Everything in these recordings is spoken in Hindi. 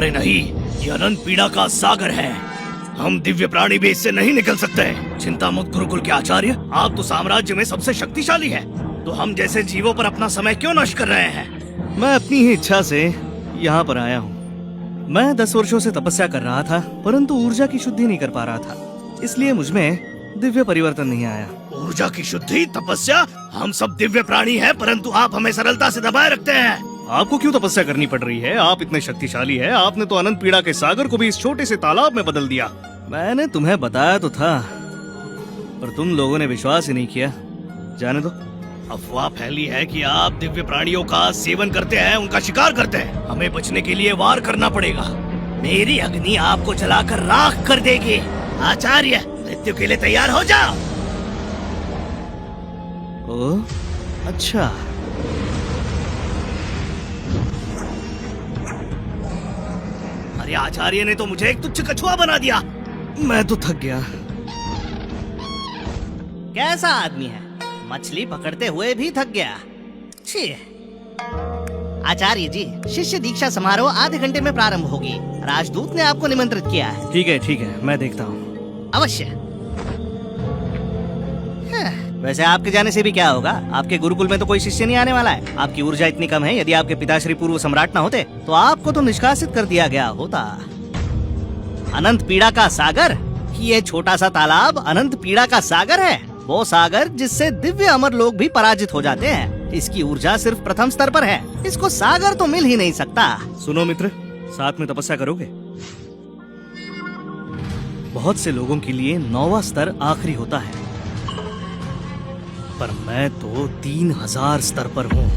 अरे नहीं, ये अनंत पीड़ा का सागर है। हम दिव्य प्राणी भी इससे नहीं निकल सकते। चिंता मत गुरुकुल के आचार्य, आप तो साम्राज्य में सबसे शक्तिशाली है, तो हम जैसे जीवों पर अपना समय क्यों नष्ट कर रहे हैं? मैं अपनी ही इच्छा से यहाँ पर आया हूँ। मैं 10 वर्षों से तपस्या कर रहा था, परंतु ऊर्जा की शुद्धि नहीं कर पा रहा था, इसलिए मुझमें दिव्य परिवर्तन नहीं आया। ऊर्जा की शुद्धि, तपस्या? हम सब दिव्य प्राणी हैं, परंतु आप हमें सरलता से दबाए रखते हैं। आपको क्यों तपस्या करनी पड़ रही है? आप इतने शक्तिशाली हैं। आपने तो अनंत पीड़ा के सागर को भी इस छोटे से तालाब में बदल दिया। मैंने तुम्हें बताया तो था, पर तुम लोगों ने विश्वास ही नहीं किया। जाने दो। अफवाह फैली है कि आप दिव्य प्राणियों का सेवन करते हैं, उनका शिकार करते हैं। हमें बचने के लिए वार करना पड़ेगा। मेरी अग्नि आपको जलाकर राख कर देगी। आचार्य, मृत्यु के लिए तैयार हो जाओ। ओह, अच्छा। अरे आचार्य ने तो मुझे एक तुच्छ कछुआ बना दिया। मैं तो थक गया। कैसा आदमी है, मछली पकड़ते हुए भी थक गया। छी। आचार्य जी, शिष्य दीक्षा समारोह आधे घंटे में प्रारंभ होगी। राजदूत ने आपको निमंत्रित किया है। ठीक है, मैं देखता हूँ। अवश्य। वैसे आपके जाने से भी क्या होगा? आपके गुरुकुल में तो कोई शिष्य नहीं आने वाला है। आपकी ऊर्जा इतनी कम है, यदि आपके पिताश्री पूर्व सम्राट न होते तो आपको तो निष्कासित कर दिया गया होता। अनंत पीड़ा का सागर? ये छोटा सा तालाब अनंत पीड़ा का सागर है, वो सागर जिससे दिव्य अमर लोग भी पराजित हो जाते हैं। इसकी ऊर्जा सिर्फ प्रथम स्तर पर है, इसको सागर तो मिल ही नहीं सकता। सुनो मित्र, साथ में तपस्या करोगे? बहुत से लोगों के लिए 9वां स्तर आखिरी होता है, पर मैं तो 3000 स्तर पर हूँ।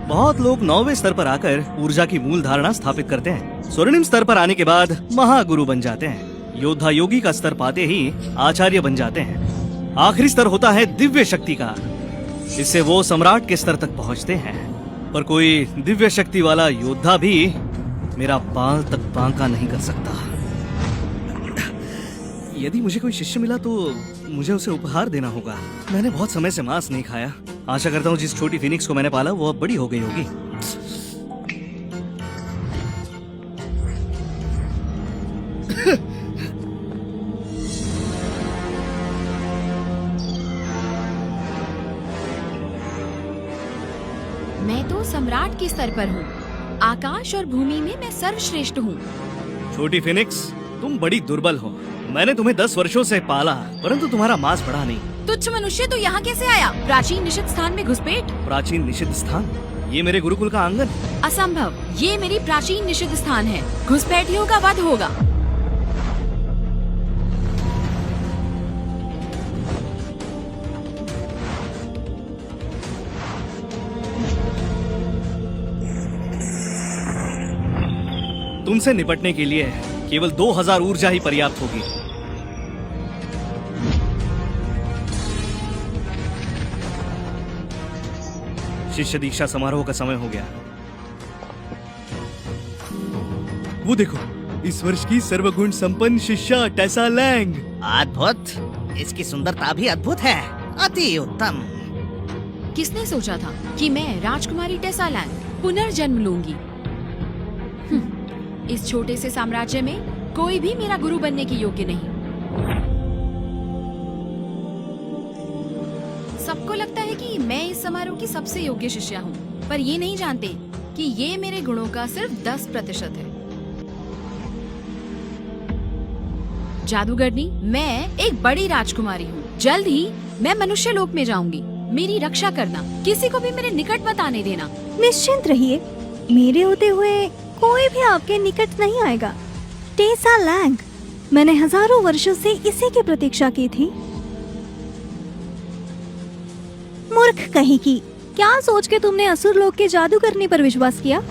बहुत लोग 9वें स्तर पर आकर ऊर्जा की मूल धारणा स्थापित करते हैं। स्वर्णिम स्तर पर आने के बाद महागुरु बन जाते हैं। योद्धा योगी का स्तर पाते ही आचार्य बन जाते हैं। आखिरी स्तर होता है दिव्य शक्ति का, इससे वो सम्राट के स्तर तक पहुंचते हैं। पर कोई दिव्य शक्ति वाला योद्धा भी मेरा बाल तक बांका नहीं कर सकता। यदि मुझे कोई शिष्य मिला तो मुझे उसे उपहार देना होगा। मैंने बहुत समय से मांस नहीं खाया। आशा करता हूँ जिस छोटी फिनिक्स को मैंने पाला वो अब बड़ी हो गई होगी। मैं तो सम्राट के स्तर पर हूँ। आकाश और भूमि में मैं सर्वश्रेष्ठ हूँ। छोटी फिनिक्स, तुम बड़ी दुर्बल हो। मैंने तुम्हें 10 वर्षों से पाला, परंतु तुम्हारा मांस बढ़ा नहीं। तुच्छ मनुष्य, तो यहाँ कैसे आया? प्राचीन निषिद्ध स्थान में घुसपैठ? प्राचीन निषिद्ध स्थान? ये मेरे गुरुकुल का आंगन। असंभव, ये मेरी प्राचीन निषिद्ध स्थान है। घुसपैठियों का वध होगा। तुमसे निपटने के लिए केवल 2000 ऊर्जा ही पर्याप्त होगी। शिष्य दीक्षा समारोह का समय हो गया। वो देखो, इस वर्ष की सर्वगुण संपन्न शिष्या टेसा लैंग। अद्भुत, इसकी सुंदरता भी अद्भुत है। अति उत्तम। किसने सोचा था कि मैं राजकुमारी टेसा लैंग पुनर्जन्म लूंगी? इस छोटे से साम्राज्य में कोई भी मेरा गुरु बनने के योग्य नहीं। सबको लगता है कि मैं इस समारोह की सबसे योग्य शिष्या हूँ, पर ये नहीं जानते कि ये मेरे गुणों का सिर्फ 10% है। जादूगरनी, मैं एक बड़ी राजकुमारी हूँ। जल्द ही मैं मनुष्य लोक में जाऊंगी। मेरी रक्षा करना, किसी को भी मेरे निकट मत आने देना। निश्चिंत रहिए, मेरे होते हुए कोई भी आपके निकट नहीं आएगा। टेसा लैंग, मैंने हजारों वर्षों से इसी की प्रतीक्षा की थी। मूर्ख कहीं की, क्या सोच के तुमने असुर लोक के जादू करने पर विश्वास किया?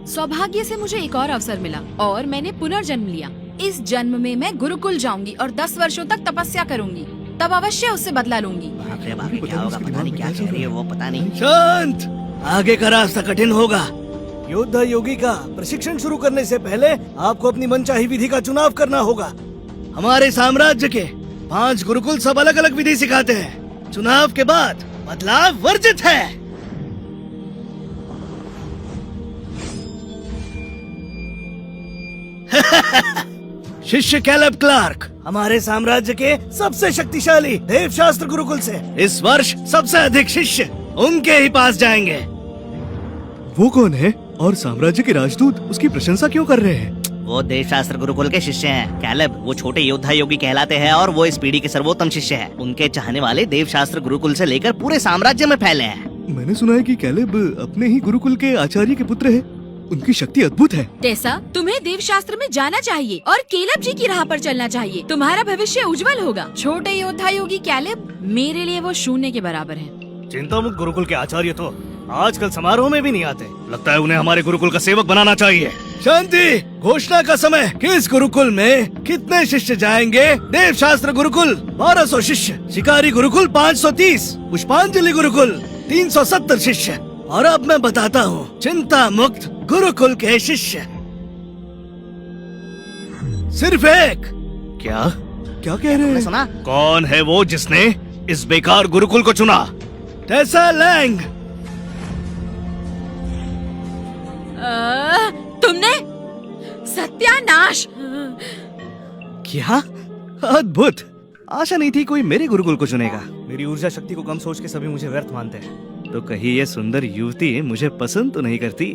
सौभाग्य से मुझे एक और अवसर मिला और मैंने पुनर्जन्म लिया। इस जन्म में मैं गुरुकुल जाऊंगी और 10 वर्षों तक तपस्या करूंगी, तब अवश्य उससे बदला लूंगी। बाप रे बाप, क्या होगा पता नहीं, क्या कह रही है वो पता नहीं। शांत, आगे का रास्ता कठिन होगा। योद्धा योगी का प्रशिक्षण शुरू करने से पहले आपको अपनी मनचाही विधि का चुनाव करना होगा। हमारे साम्राज्य के 5 गुरुकुल सब अलग अलग विधि सिखाते हैं। चुनाव के बाद बदलाव वर्जित है। शिष्य कैलेब क्लार्क हमारे साम्राज्य के सबसे शक्तिशाली देवशास्त्र गुरुकुल से इस वर्ष सबसे अधिक शिष्य उनके ही पास जाएंगे। वो कौन है और साम्राज्य के राजदूत उसकी प्रशंसा क्यों कर रहे हैं? वो देवशास्त्र गुरुकुल के शिष्य हैं। कैलेब वो छोटे योद्धा योगी कहलाते हैं और वो इस पीढ़ी के सर्वोत्तम शिष्य हैं। उनके चाहने वाले देवशास्त्र गुरुकुल से लेकर पूरे साम्राज्य में फैले हैं। मैंने सुना है कि कैलेब अपने ही गुरुकुल के आचार्य के पुत्र हैं। उनकी शक्ति अद्भुत है। टेसा, तुम्हें देवशास्त्र में जाना चाहिए और केलब जी की राह पर चलना चाहिए। तुम्हारा भविष्य उज्जवल होगा। छोटे योद्धा योगी कैलेब मेरे लिए वो शून्य के बराबर है। चिंतामुक्त गुरुकुल के आचार्य तो आजकल समारोह में भी नहीं आते। लगता है उन्हें हमारे गुरुकुल का सेवक बनाना चाहिए। शांति, घोषणा का समय। किस गुरुकुल में कितने शिष्य जाएंगे? देवशास्त्र गुरुकुल 1200 शिष्य, शिकारी गुरुकुल 530, पुष्पांजलि गुरुकुल 370 शिष्य। और अब मैं बताता हूँ चिंता मुक्त गुरुकुल के शिष्य सिर्फ एक। क्या क्या कह रहे तुमने हैं? सुना? कौन है वो जिसने इस बेकार गुरुकुल को चुना? टेसा लैंग। तुमने सत्यानाश। क्या अद्भुत! आशा नहीं थी कोई मेरे गुरुकुल को चुनेगा। मेरी ऊर्जा शक्ति को कम सोच के सभी मुझे व्यर्थ मानते हैं। तो कहीं ये सुंदर युवती मुझे पसंद तो नहीं करती?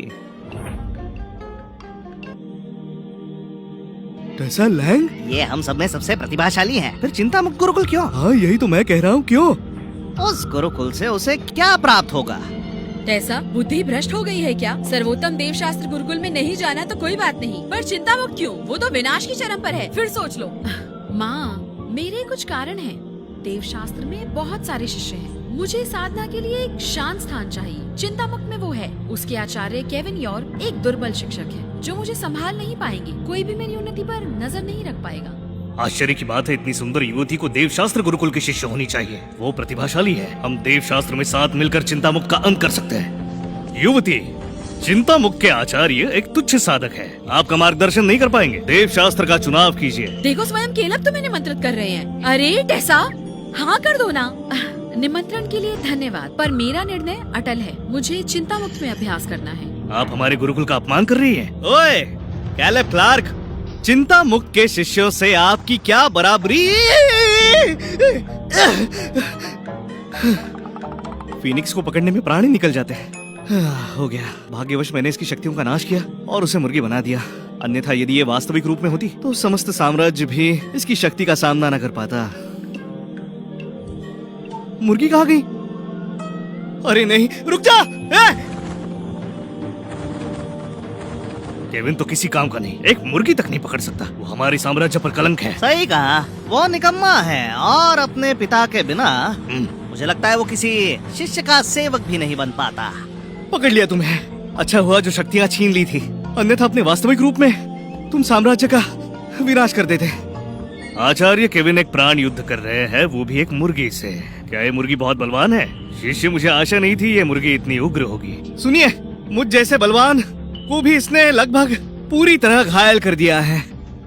टेसा लैंग? ये हम सब में सबसे प्रतिभाशाली हैं। फिर चिंता मुक्त गुरुकुल क्यों? हाँ, यही तो मैं कह रहा हूँ। क्यों? उस गुरुकुल से उसे क्या प्राप्त होगा? टेसा, बुद्धि भ्रष्ट हो गई है क्या? सर्वोत्तम देवशास्त्र गुरुकुल में नहीं जाना तो कोई बात नहीं, पर चिंता मुक्त क्यों? वो तो विनाश की चरम पर है। फिर सोच लो। माँ, मेरे कुछ कारण हैं। देवशास्त्र में बहुत सारे शिष्य हैं। मुझे साधना के लिए एक शांत स्थान चाहिए। चिंता मुक्त में वो है। उसके आचार्य केविन यॉर एक दुर्बल शिक्षक है जो मुझे संभाल नहीं पाएंगे। कोई भी मेरी उन्नति पर नजर नहीं रख पाएगा। आश्चर्य की बात है, इतनी सुंदर युवती को देवशास्त्र गुरुकुल की शिष्य होनी चाहिए। वो प्रतिभाशाली है। हम देवशास्त्र में साथ मिलकर चिंता मुक्त का अंत कर सकते हैं। युवती, चिंता मुक्त के आचार्य एक तुच्छ साधक है। आपका मार्गदर्शन नहीं कर पाएंगे। देवशास्त्र का चुनाव कीजिए। देखो, स्वयं केलब तुम्हें निमंत्रित कर रहे हैं। अरे टेसा, हाँ कर दो ना। निमंत्रण के लिए धन्यवाद, पर मेरा निर्णय अटल है। मुझे चिंता मुक्त में अभ्यास करना है। आप हमारे गुरुकुल का अपमान कर रही हैं। ओए, कैलेब क्लार्क, चिंता मुक्त के शिष्यों से आपकी क्या बराबरी? फीनिक्स को पकड़ने में प्राण ही निकल जाते हैं। हो गया। भाग्यवश मैंने इसकी शक्तियों का नाश किया और उसे मुर्गी बना दिया। अन्यथा यदि ये वास्तविक रूप में होती तो समस्त साम्राज्य भी इसकी शक्ति का सामना न कर पाता। मुर्गी कहाँ गई? अरे नहीं, रुक जा! केविन तो किसी काम का नहीं, एक मुर्गी तक नहीं पकड़ सकता। वो हमारे साम्राज्य पर कलंक है। सही कहा, वो निकम्मा है और अपने पिता के बिना मुझे लगता है वो किसी शिष्य का सेवक भी नहीं बन पाता। पकड़ लिया तुम्हें। अच्छा हुआ जो शक्तियाँ छीन ली थी, अन्यथा अपने वास्तविक रूप में तुम साम्राज्य का विनाश कर देते। आचार्य केविन एक प्राण युद्ध कर रहे हैं, वो भी एक मुर्गी से। क्या ये मुर्गी बहुत बलवान है? शिष्य, मुझे आशा नहीं थी ये मुर्गी इतनी उग्र होगी। सुनिए, मुझ जैसे बलवान को भी इसने लगभग पूरी तरह घायल कर दिया है।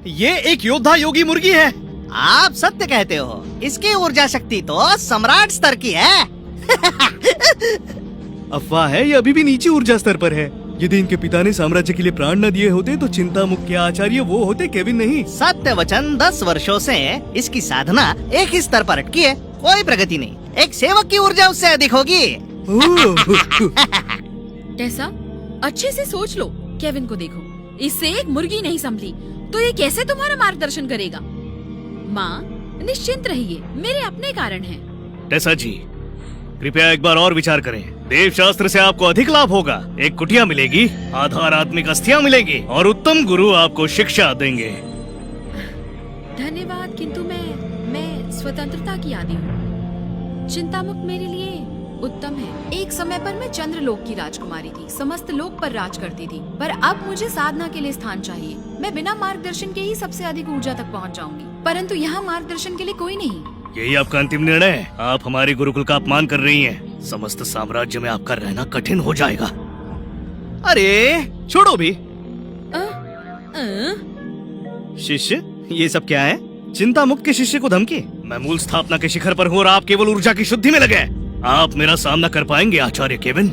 ये एक योद्धा योगी मुर्गी है। आप सत्य कहते हो। इसकी ऊर्जा शक्ति तो सम्राट स्तर की है। अफवाह है, ये अभी भी नीचे ऊर्जा स्तर पर है। यदि इनके पिता ने साम्राज्य के लिए प्राण न दिए होते तो चिंता मुक्त के आचार्य वो होते, केविन नहीं। सत्य वचन 10 वर्षों से इसकी साधना एक ही स्तर पर अटकी है। कोई प्रगति नहीं। एक सेवक की ऊर्जा उससे अधिक होगी। टेसा, अच्छे से सोच लो। केविन को देखो, इससे एक मुर्गी नहीं संभली तो ये कैसे तुम्हारा मार्गदर्शन करेगा? माँ, निश्चिंत रहिए, मेरे अपने कारण हैं। टेसा जी, कृपया एक बार और विचार करें। देवशास्त्र से आपको अधिक लाभ होगा। एक कुटिया मिलेगी, आधार आत्मिक अस्थियां मिलेंगी और उत्तम गुरु आपको शिक्षा देंगे। धन्यवाद, किंतु मैं स्वतंत्रता की आदी हूँ। चिंता मुक्त मेरे लिए उत्तम है। एक समय पर मैं चंद्रलोक की राजकुमारी थी, समस्त लोक पर राज करती थी, पर अब मुझे साधना के लिए स्थान चाहिए। मैं बिना मार्गदर्शन के ही सबसे अधिक ऊर्जा तक पहुंच जाऊंगी, परंतु यहाँ मार्गदर्शन के लिए कोई नहीं। यही आपका अंतिम निर्णय है? आप हमारे गुरुकुल का अपमान कर रही हैं। समस्त साम्राज्य में आपका रहना कठिन हो जाएगा। अरे छोड़ो भी। अ, अ, शिष्य, ये सब क्या है? चिंता मुक्त के शिष्य को धमकी? मैं मूल स्थापना के शिखर पर हूँ और आप केवल ऊर्जा की शुद्धि में लगे हैं। आप मेरा सामना कर पाएंगे आचार्य केविन?